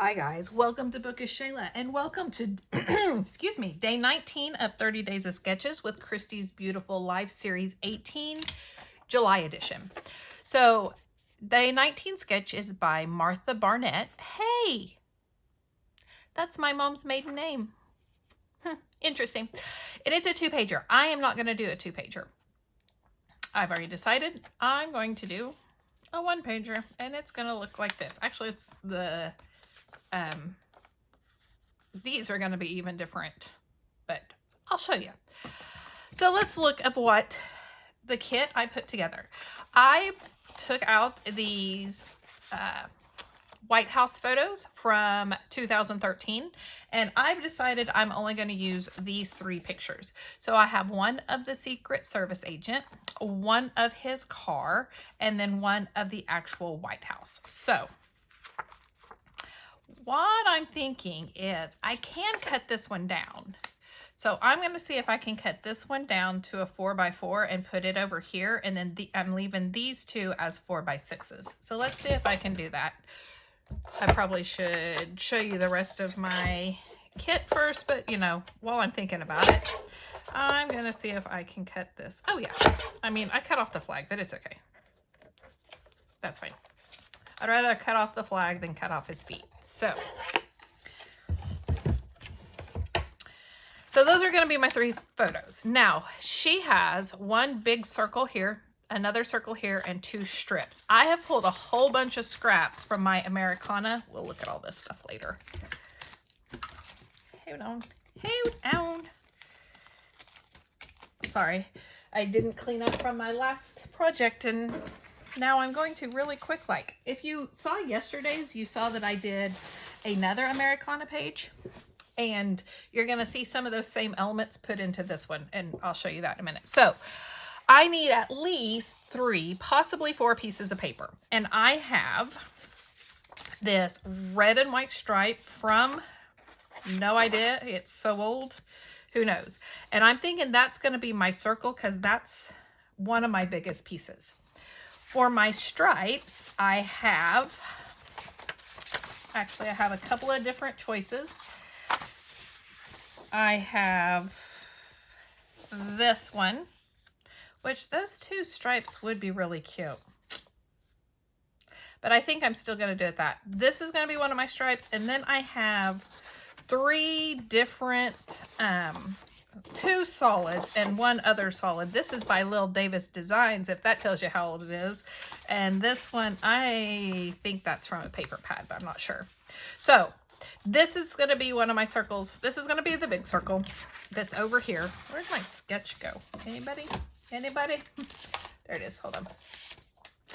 Hi guys, welcome to Bookish Shayla and welcome to, excuse me, day 19 of 30 Days of Sketches with Christie's Beautiful Life Series 18, July edition. So day 19 sketch is by Martha Barnett. Hey, that's my mom's maiden name. Interesting. And it's a two-pager. I am not going to do a two-pager. I've already decided I'm going to do a one-pager and it's going to look like this. Actually, it's the these are going to be even different, but I'll show you. So let's look at what the kit I put together. I took out these White House photos from 2013, and I've decided I'm only going to use these three pictures. So I have one of the Secret Service agent, one of his car, and then one of the actual White House. So what I'm thinking is I can cut this one down. So I'm going to see if I can cut this one down to a 4x4 and put it over here. And then I'm leaving these two as 4x6s. So let's see if I can do that. I probably should show you the rest of my kit first, but you know, while I'm thinking about it, I'm going to see if I can cut this. Oh yeah. I mean, I cut off the flag, but it's okay. That's fine. I'd rather cut off the flag than cut off his feet. So those are going to be my three photos. Now, she has one big circle here, another circle here, and two strips. I have pulled a whole bunch of scraps from my Americana. We'll look at all this stuff later. Hold on. Hold on. Sorry, I didn't clean up from my last project, and now I'm going to really quick. Like, if you saw yesterday's, you saw that I did another Americana page, and you're going to see some of those same elements put into this one, and I'll show you that in a minute. So I need at least 3, possibly 4 pieces of paper, and I have this red and white stripe from, no idea, it's so old, who knows. And I'm thinking that's going to be my circle because that's one of my biggest pieces. For my stripes, I have a couple of different choices. I have this one, which those two stripes would be really cute. But I think I'm still going to do it that. This is going to be one of my stripes. And then I have 3 different, 2 solids and 1 other solid. This is by Lil Davis Designs, if that tells you how old it is. And this one, I think that's from a paper pad, but I'm not sure. So this is going to be one of my circles. This is going to be the big circle that's over here. Where'd my sketch go? Anybody? Anybody? There it is. Hold on.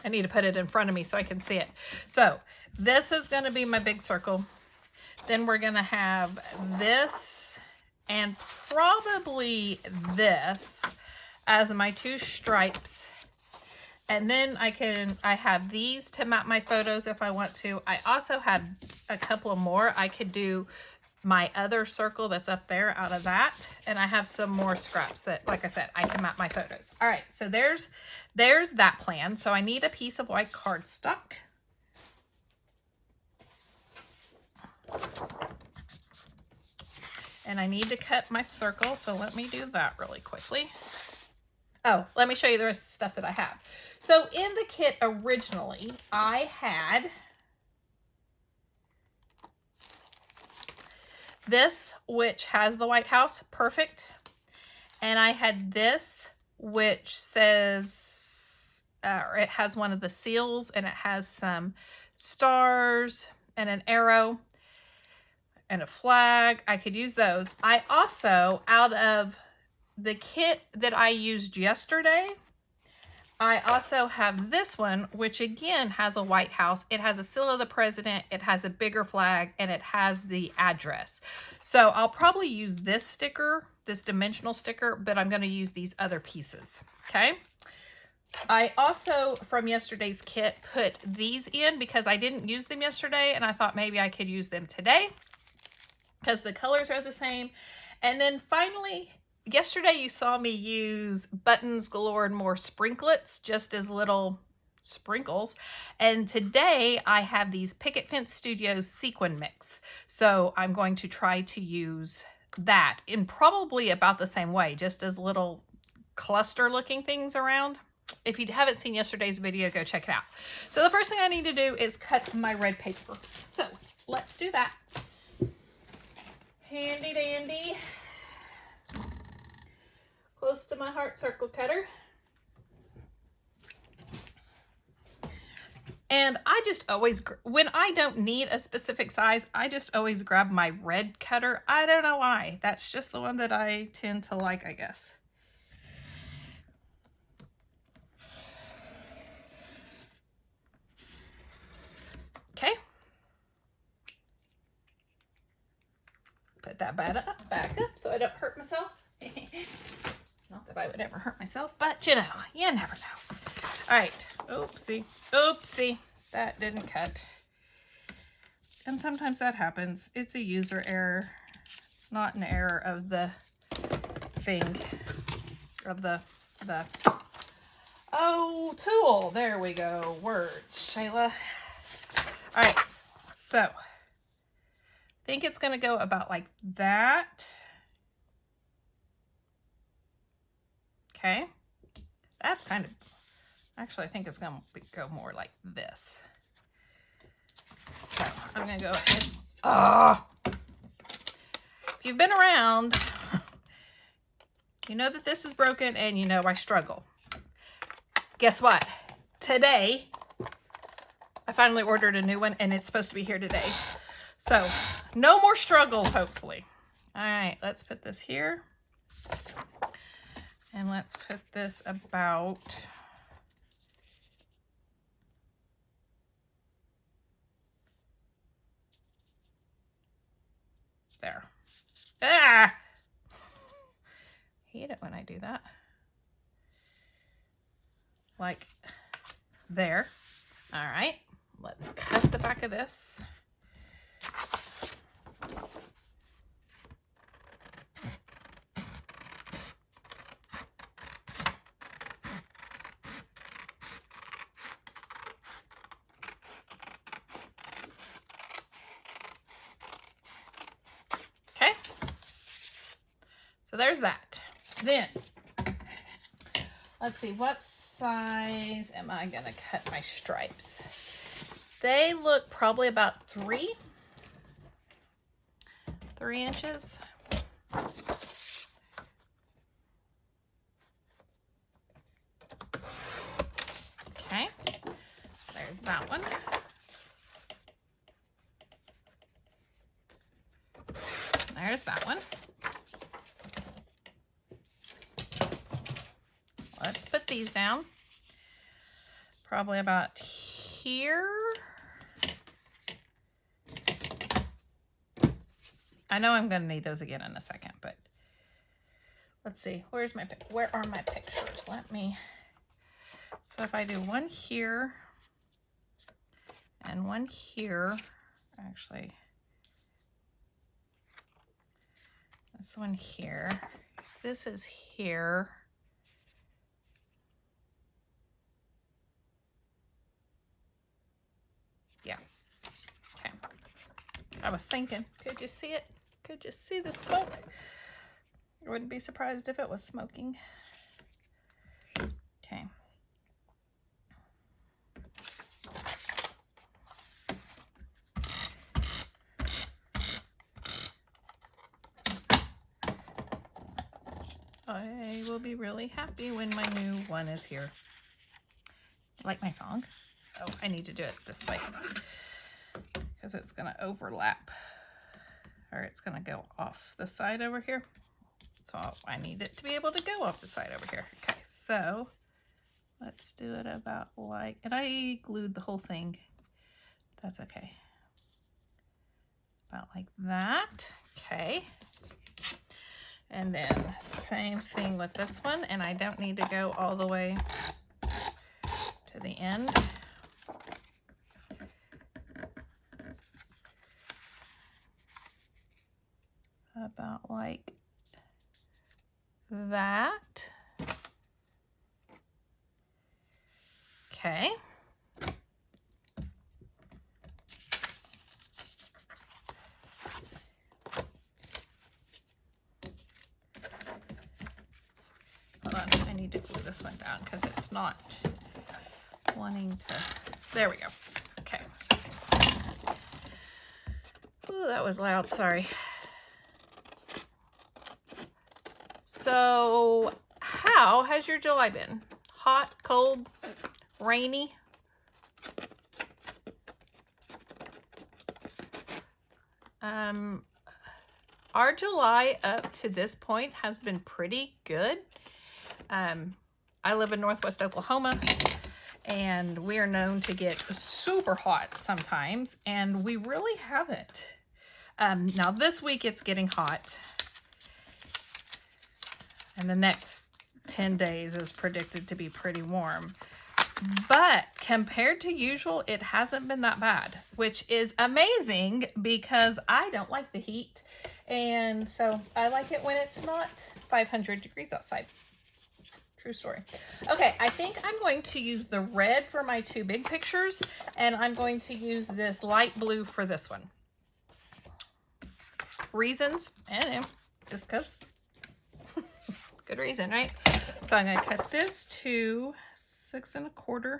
I need to put it in front of me so I can see it. So this is going to be my big circle. Then we're going to have this and probably this as my 2 stripes. And then I have these to map my photos if I want to. I also have a couple of more. I could do my other circle that's up there out of that. And I have some more scraps that, like I said, I can map my photos. All right, so there's that plan. So I need a piece of white cardstock. And I need to cut my circle, so let me do that really quickly. Oh, let me show you the rest of the stuff that I have. So in the kit originally, I had this, which has the White House, perfect. And I had this, which says, it has one of the seals, and it has some stars and an arrow and a flag. I could use those. I also, out of the kit that I used yesterday, I also have this one, which again has a White House. It has a seal of the president, it has a bigger flag, and it has the address. So I'll probably use this sticker, this dimensional sticker, but I'm going to use these other pieces. Okay. I also, from yesterday's kit, put these in because I didn't use them yesterday, and I thought maybe I could use them today because the colors are the same. And then finally, yesterday you saw me use Buttons Galore and More sprinklets just as little sprinkles. And today I have these Picket Fence Studios sequin mix. So I'm going to try to use that in probably about the same way, just as little cluster looking things around. If you haven't seen yesterday's video, go check it out. So the first thing I need to do is cut my red paper. So let's do that. Handy dandy. Close to my heart circle cutter. And I just always, when I don't need a specific size, I just always grab my red cutter. I don't know why. That's just the one that I tend to like, I guess. Okay. Put that back up so I don't hurt myself. Not that I would ever hurt myself, but you know, you never know. All right. Oopsie. Oopsie. That didn't cut. And sometimes that happens. It's a user error, not an error of the thing, of the oh, tool. There we go. Words, Shayla. All right. So, I think it's going to go about like that. Okay. That's kind of, actually, I think it's going to go more like this. So I'm going to go ahead. If you've been around, you know that this is broken and you know I struggle. Guess what? Today, I finally ordered a new one and it's supposed to be here today. So no more struggles, hopefully. All right, let's put this here. And let's put this about there. Ah! Hate it when I do that. Like there. All right, let's cut the back of this. So there's that. Then, let's see, what size am I going to cut my stripes? They look probably about 3 inches. Okay, there's that one. There's that one. Let's put these down. Probably about here. I know I'm going to need those again in a second, but let's see. Where are my pictures? So if I do one here and one here, actually, this one here, this is here. Yeah. Okay. I was thinking, could you see it? Could you see the smoke? I wouldn't be surprised if it was smoking. Okay. I will be really happy when my new one is here. Like my song? Oh, I need to do it this way because it's going to overlap, or it's going to go off the side over here. So I need it to be able to go off the side over here. Okay, so let's do it about like, and I glued the whole thing. That's okay. About like that. Okay. And then same thing with this one, and I don't need to go all the way to the end. About like that. Okay. to glue this one down because it's not wanting to. There we go. Okay. Ooh, that was loud. Sorry. So, how has your July been? Hot, cold, rainy? Our July up to this point has been pretty good. I live in Northwest Oklahoma, and we are known to get super hot sometimes, and we really haven't. Now this week it's getting hot, and the next 10 days is predicted to be pretty warm. But compared to usual, it hasn't been that bad, which is amazing because I don't like the heat. And so I like it when it's not 500 degrees outside. True story. Okay, I think I'm going to use the red for my two big pictures, and I'm going to use this light blue for this one. Reasons, and just because. Good reason, right? So I'm going to cut this to 6 1/4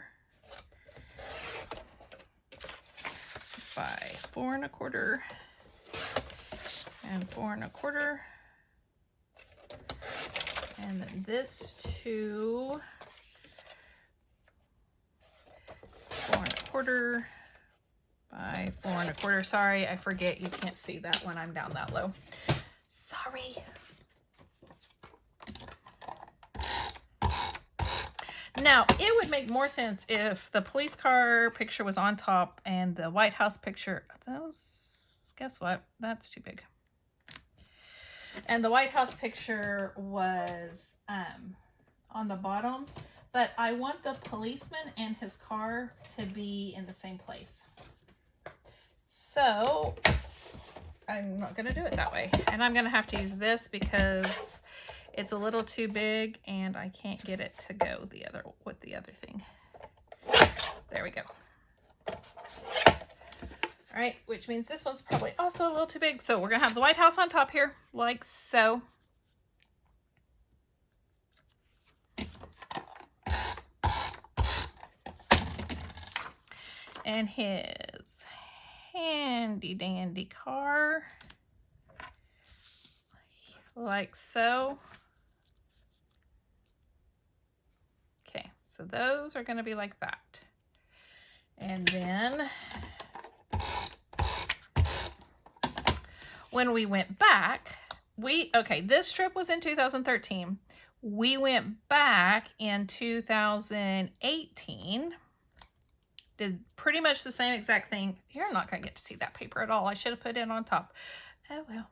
by 4 1/4 and 4 1/4, and then this to 4 1/4 by 4 1/4. Sorry, I forget you can't see that when I'm down that low. Sorry. Now, it would make more sense if the police car picture was on top and the White House picture, those, guess what? That's too big. And the White House picture was on the bottom, but I want the policeman and his car to be in the same place. So, I'm not going to do it that way. And I'm going to have to use this because it's a little too big and I can't get it to go with the other thing. There we go. All right, which means this one's probably also a little too big. So we're gonna have the White House on top here, like so. And his handy dandy car, like so. Okay, so those are going to be like that. And then when we went back, okay, this trip was in 2013. We went back in 2018, did pretty much the same exact thing. You're not going to get to see that paper at all. I should have put it on top. Oh well.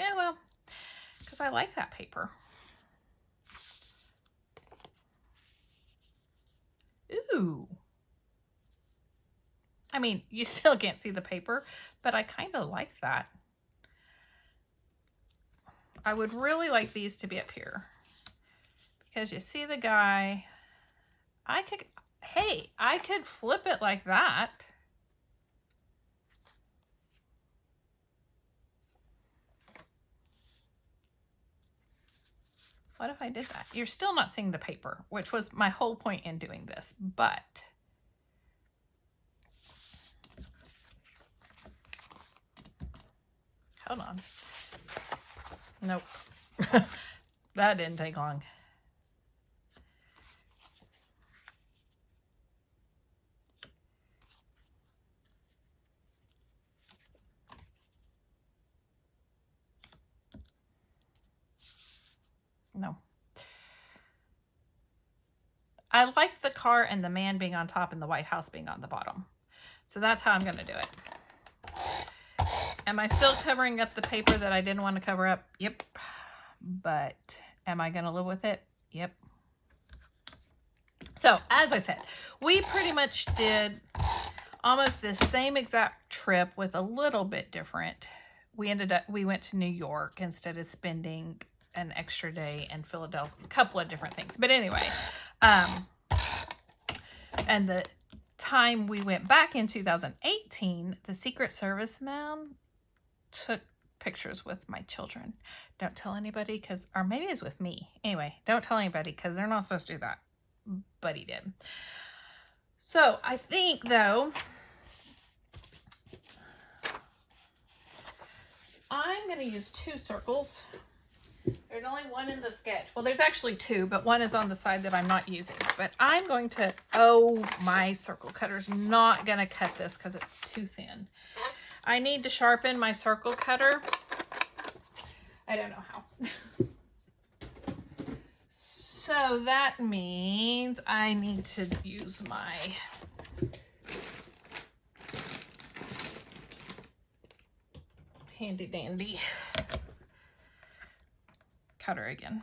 Oh well. Because I like that paper. Ooh. I mean, you still can't see the paper, but I kind of like that. I would really like these to be up here. Because you see the guy. I could flip it like that. What if I did that? You're still not seeing the paper, which was my whole point in doing this, but hold on. Nope. That didn't take long. No. I like the car and the man being on top and the White House being on the bottom. So that's how I'm going to do it. Am I still covering up the paper that I didn't want to cover up? Yep. But am I going to live with it? Yep. So, as I said, we pretty much did almost the same exact trip with a little bit different. We went to New York instead of spending an extra day in Philadelphia, a couple of different things. But anyway, and the time we went back in 2018, the Secret Service man took pictures with my children. Don't tell anybody because, or maybe it's with me. Anyway, don't tell anybody because they're not supposed to do that. But he did. So I think though, I'm going to use 2 circles. There's only one in the sketch. Well, there's actually 2, but one is on the side that I'm not using. But I'm going to, oh, my circle cutter's not going to cut this because it's too thin. I need to sharpen my circle cutter. I don't know how. So that means I need to use my handy dandy cutter again.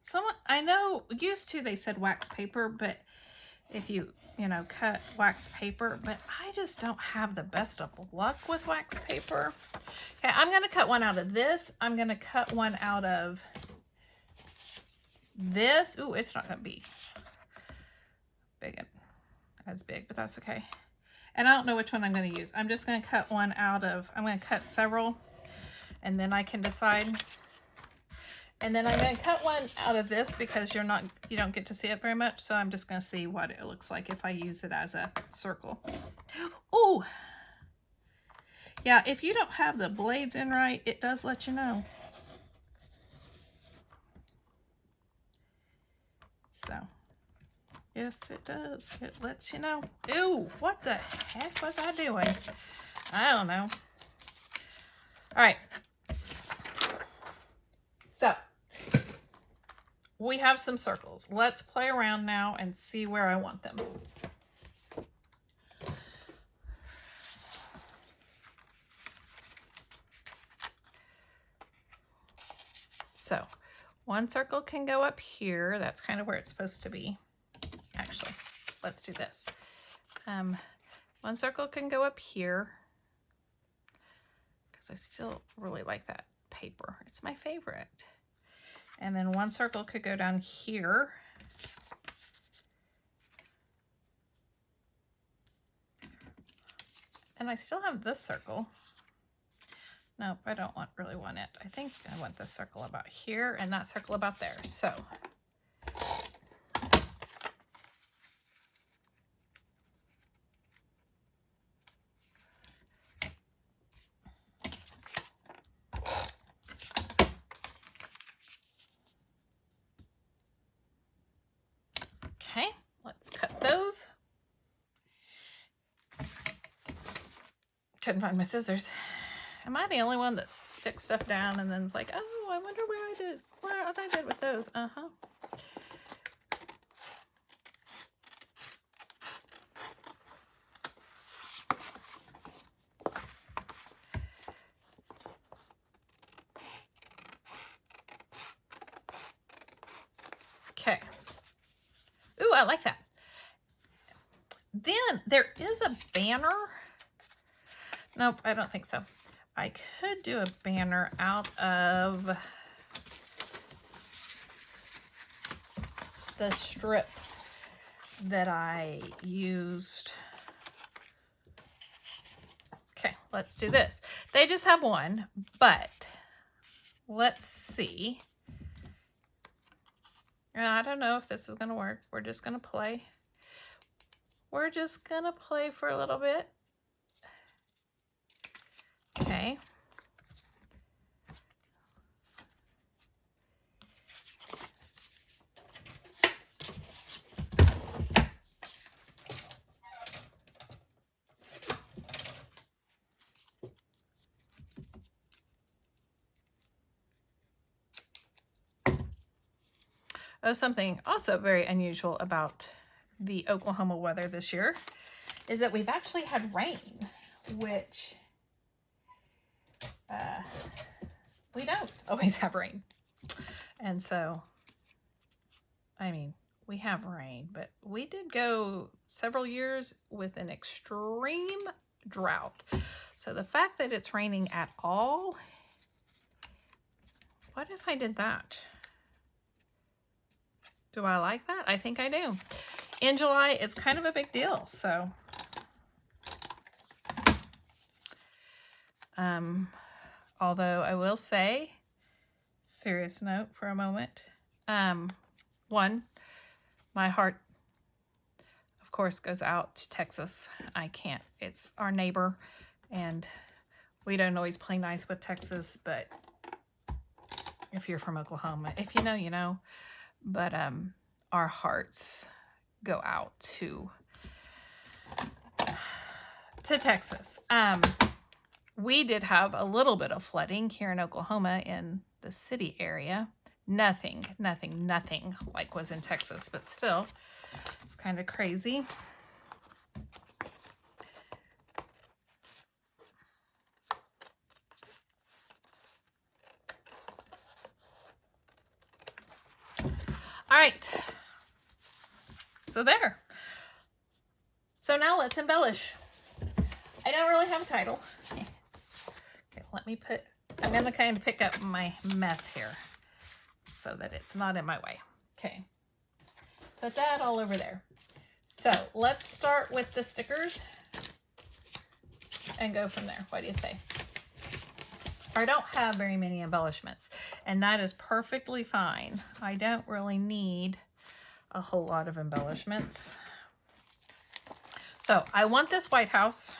Someone, I know used to they said wax paper, but if you know, cut wax paper, but I just don't have the best of luck with wax paper. Okay, I'm going to cut one out of this. I'm going to cut one out of this. Ooh, it's not going to be as big, but that's okay. And I don't know which one I'm going to use. I'm just going to cut one out of, I'm going to cut several, and then I can decide. And then I'm going to cut one out of this because you don't get to see it very much. So I'm just going to see what it looks like if I use it as a circle. Oh, yeah, if you don't have the blades in right, it does let you know. So, yes, it does. It lets you know. Ew, what the heck was I doing? I don't know. All right. So, we have some circles. Let's play around now and see where I want them. So, one circle can go up here. That's kind of where it's supposed to be. Actually, let's do this. One circle can go up here because I still really like that paper. It's my favorite. And then one circle could go down here. And I still have this circle. Nope, I don't really want it. I think I want this circle about here and that circle about there. So okay, let's cut those. Couldn't find my scissors. Am I the only one that sticks stuff down and then it's like, oh, I wonder what I did with those? Uh-huh. Okay. Ooh, I like that. Then there is a banner. Nope, I don't think so. I could do a banner out of the strips that I used. Okay, let's do this. They just have one, but let's see. I don't know if this is going to work. We're just going to play. We're just going to play for a little bit. Okay. Oh, something also very unusual about the Oklahoma weather this year is that we've actually had rain, which we don't always have rain. And so, I mean, we have rain, but we did go several years with an extreme drought. So the fact that it's raining at all, what if I did that? Do I like that? I think I do. In July, it's kind of a big deal, so Although I will say, serious note for a moment. One, my heart, of course, goes out to Texas. I can't. It's our neighbor, and we don't always play nice with Texas, but if you're from Oklahoma, if you know, you know. But our hearts go out to Texas. We did have a little bit of flooding here in Oklahoma in the city area. Nothing like was in Texas, but still, it's kind of crazy. All right, so there. So now let's embellish. I don't really have a title. Okay, let me put, I'm gonna kind of pick up my mess here so that it's not in my way. Okay, put that all over there. So let's start with the stickers and go from there. What do you say? I don't have very many embellishments, and that is perfectly fine. I don't really need a whole lot of embellishments. So I want this White House.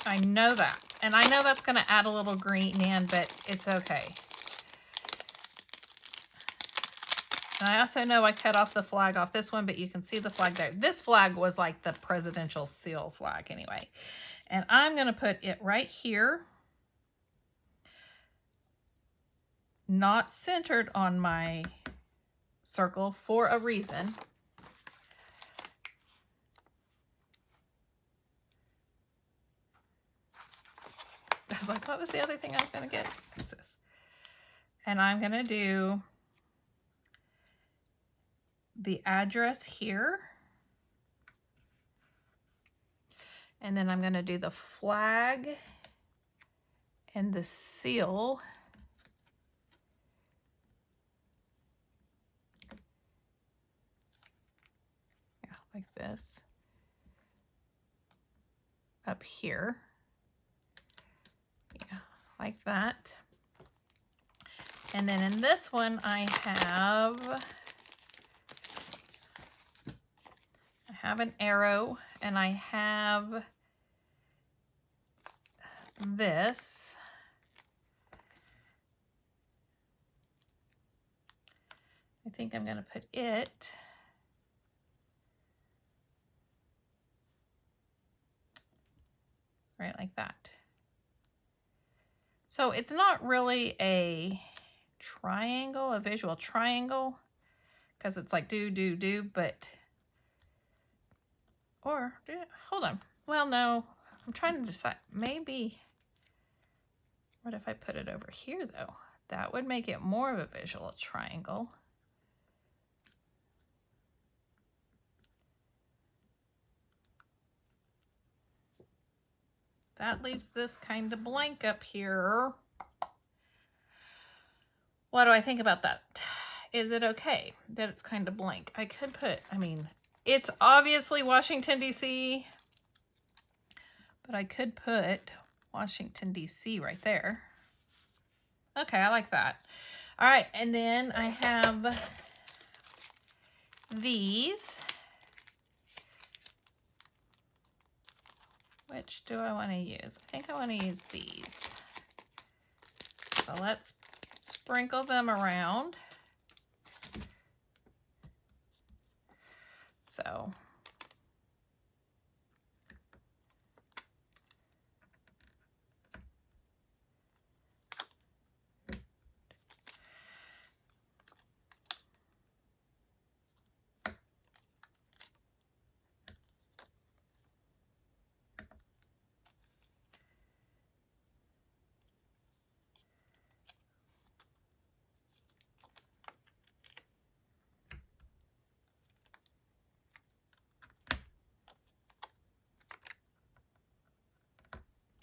I know that. And I know that's going to add a little green in, but it's okay. And I also know I cut off the flag off this one, but you can see the flag there. This flag was like the presidential seal flag anyway. And I'm going to put it right here. Not centered on my circle for a reason. I was like, what was the other thing I was going to get? What's this? And I'm going to do the address here. And then I'm going to do the flag and the seal. Yeah, like this. Up here. Yeah, like that. And then in this one I have an arrow, and I have this. I think I'm going to put it right like that. So it's not really a triangle, a visual triangle, because it's like do, but, or, hold on. Well, no, I'm trying to decide. Maybe, what if I put it over here though? That would make it more of a visual triangle. That leaves this kind of blank up here. What do I think about that? Is it okay that it's kind of blank? I could put, I mean, it's obviously Washington, D.C., but I could put Washington, D.C. right there. Okay, I like that. All right, and then I have these. Which do I want to use? I think I want to use these. So let's sprinkle them around. So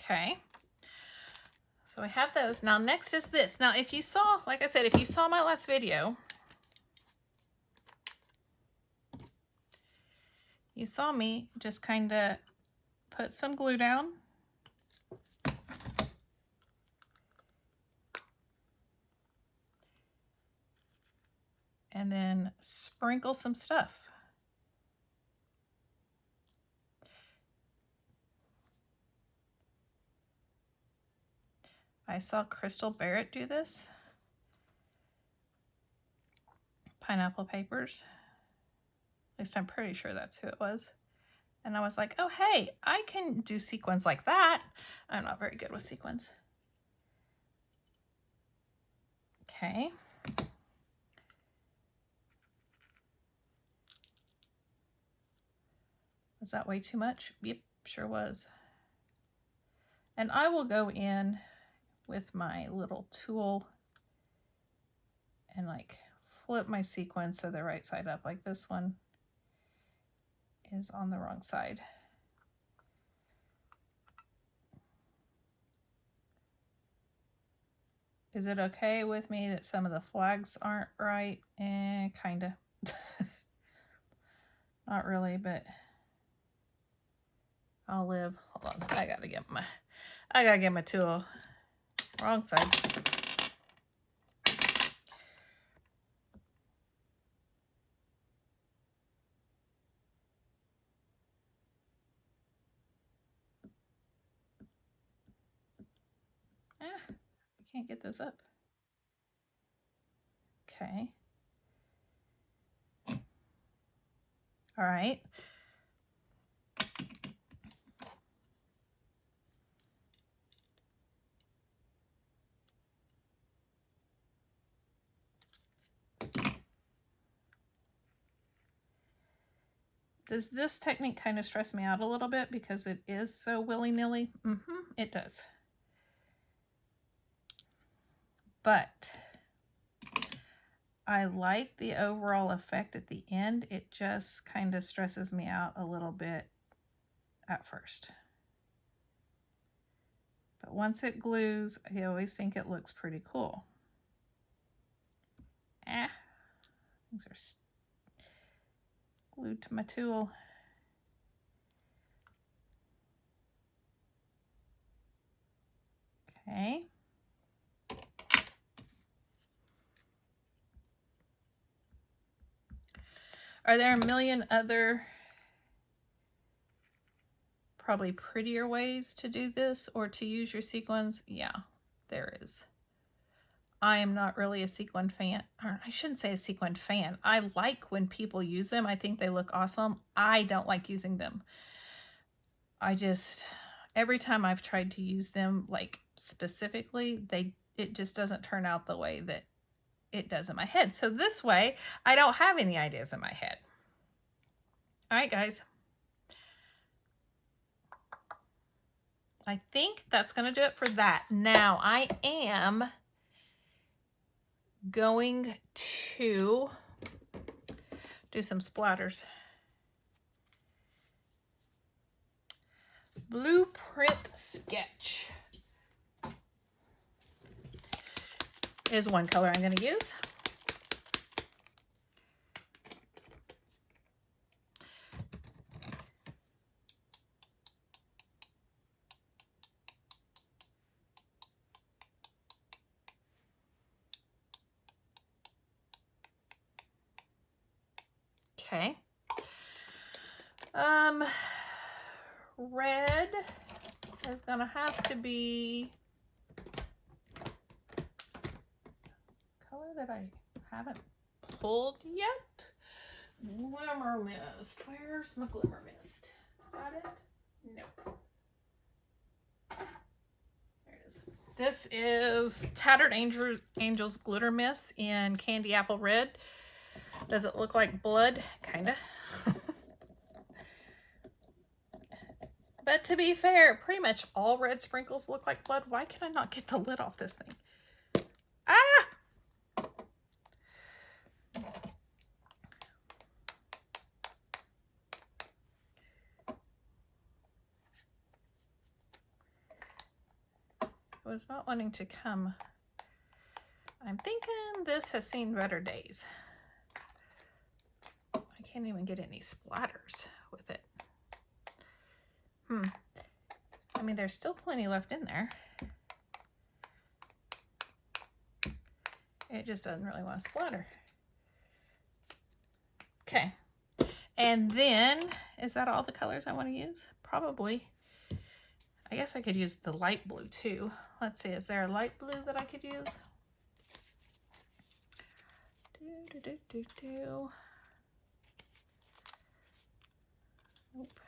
okay, so I have those. Now next is this. Now if you saw, like I said, if you saw my last video, you saw me just kind of put some glue down and then sprinkle some stuff. I saw Crystal Barrett do this. Pineapple Papers. At least I'm pretty sure that's who it was. And I was like, oh, hey, I can do sequins like that. I'm not very good with sequins. Okay. Was that way too much? Yep, sure was. And I will go in with my little tool and like flip my sequin so they're right side up. Like this one is on the wrong side. Is it okay with me that some of the flags aren't right? Kinda. Not really, but I'll live. Hold on, I gotta get my tool. Wrong side. I can't get this up. Okay. All right. Does this technique kind of stress me out a little bit because it is so willy-nilly? It does. But I like the overall effect at the end. It just kind of stresses me out a little bit at first. But once it glues, I always think it looks pretty cool. Things are glued to my tool. Okay. Are there a million other probably prettier ways to do this or to use your sequins? Yeah, there is. I am not really a sequin fan, or I shouldn't say a sequin fan. I like when people use them. I think they look awesome. I don't like using them. Every time I've tried to use them, like specifically, it just doesn't turn out the way that it does in my head. So this way, I don't have any ideas in my head. All right, guys. I think that's going to do it for that. Now, I am going to do some splatters. Blueprint Sketch is one color I'm going to use. Okay. Red is going to have to be color that I haven't pulled yet. Glimmer Mist. Where's my Glimmer Mist? Is that it? Nope. There it is. This is Tattered Angels Glitter Mist in Candy Apple Red. Does it look like blood? Kinda. But to be fair, pretty much all red sprinkles look like blood. Why can I not get the lid off this thing? Ah! I was not wanting to come. I'm thinking this has seen better days. I can't even get any splatters with it. I mean, there's still plenty left in there. It just doesn't really want to splatter. Okay. And then, is that all the colors I want to use? Probably. I guess I could use the light blue too. Let's see, is there a light blue that I could use? Nope.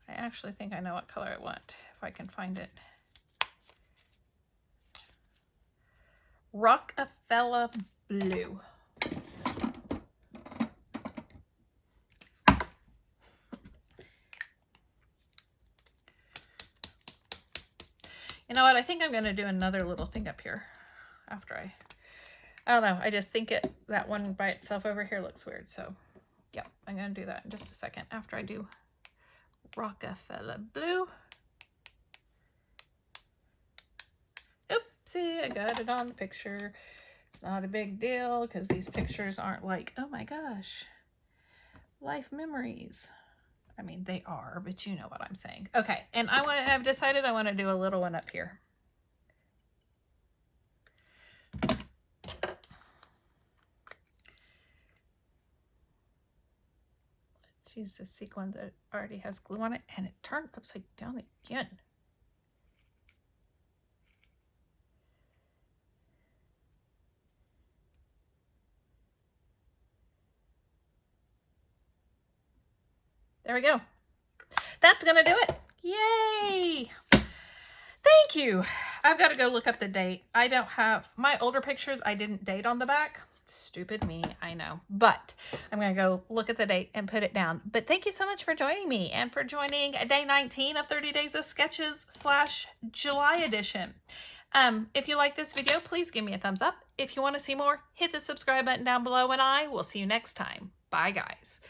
I actually think I know what color I want, if I can find it. Rockefeller blue. You know what? I think I'm going to do another little thing up here after I don't know. I just think that one by itself over here looks weird. So, yeah, I'm going to do that in just a second after I do Rockefeller blue. Oopsie, I got it on the picture. It's not a big deal because these pictures aren't like, oh my gosh, life memories. I mean, they are, but you know what I'm saying. Okay, and I've decided I want to do a little one up here. Let's use the sequin that already has glue on it, and it turned upside down again. There we go. That's gonna do it. Yay! Thank you. I've got to go look up the date. I don't have my older pictures. I didn't date on the back. Stupid me, I know. But I'm going to go look at the date and put it down. But thank you so much for joining me and for joining day 19 of 30 Days of Sketches / July edition. If you like this video, please give me a thumbs up. If you want to see more, hit the subscribe button down below, and I will see you next time. Bye, guys.